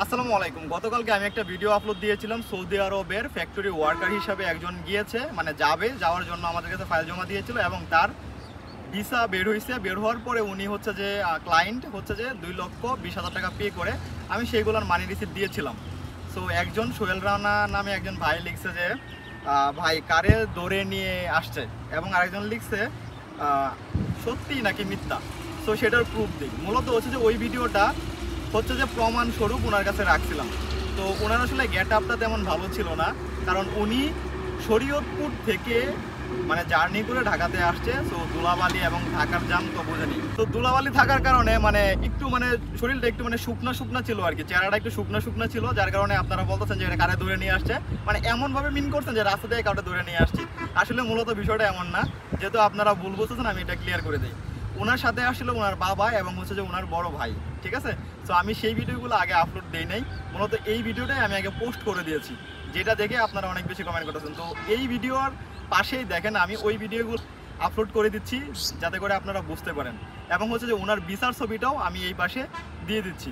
আসসালামু আলাইকুম। গতকালকে আমি একটা ভিডিও আপলোড দিয়েছিলাম। সৌদি আরবের ফ্যাক্টরি ওয়ার্কার হিসাবে একজন গিয়েছে, মানে যাওয়ার জন্য আমাদের কাছে ফাইল জমা দিয়েছিল এবং তার ভিসা বের হয়েছে। বের হওয়ার পরে উনি হচ্ছে যে ক্লায়েন্ট হচ্ছে যে 2,20,000 টাকা পে করে আমি সেইগুলোর মানি রিসিপ্ট দিয়েছিলাম। সো একজন সোহেল রানা নামে একজন ভাই লিখছে যে ভাই কারে ধরে নিয়ে আসছে, এবং আরেকজন লিখছে সত্যি নাকি মিথ্যা। সো সেটার প্রুফ দিই। মূলত হচ্ছে যে ওই ভিডিওটা হচ্ছে যে প্রমাণস্বরূপ ওনার কাছে রাখছিলাম। তো ওনার আসলে গেট আপটা তেমন ভালো ছিল না, কারণ উনি শরীয়তপুর থেকে মানে জার্নি করে ঢাকাতে আসছে। তো ধুলাবালি এবং ঢাকার জাম তো বোঝেনি। তো ধুলাবালি থাকার কারণে মানে একটু মানে শরীরটা একটু মানে শুকনা শুকনা ছিল আর কি, চেহারাটা একটু শুকনা শুকনা ছিল, যার কারণে আপনারা বলতেছেন যে এটা কারে ধরে নিয়ে আসছে, মানে এমনভাবে মিন করছেন যে রাস্তা থেকে কাউকে ধরে নিয়ে আসছি। আসলে মূলত বিষয়টা এমন না, যেহেতু আপনারা ভুল বুঝতেছেন আমি এটা ক্লিয়ার করে দিই। ওনার সাথে আসলে ওনার বাবা এবং হচ্ছে যে ওনার বড় ভাই, ঠিক আছে। তো আমি সেই ভিডিওগুলো আগে আপলোড দেই নাই, মূলত এই ভিডিওটাই আমি আগে পোস্ট করে দিয়েছি, যেটা দেখে আপনারা অনেক বেশি কমেন্ট করতেছেন। তো এই ভিডিওর পাশেই দেখেন আমি ওই ভিডিওগুলো আপলোড করে দিচ্ছি, যাতে করে আপনারা বুঝতে পারেন, এবং হচ্ছে যে ওনার ভিসার ছবিটাও আমি এই পাশে দিয়ে দিচ্ছি।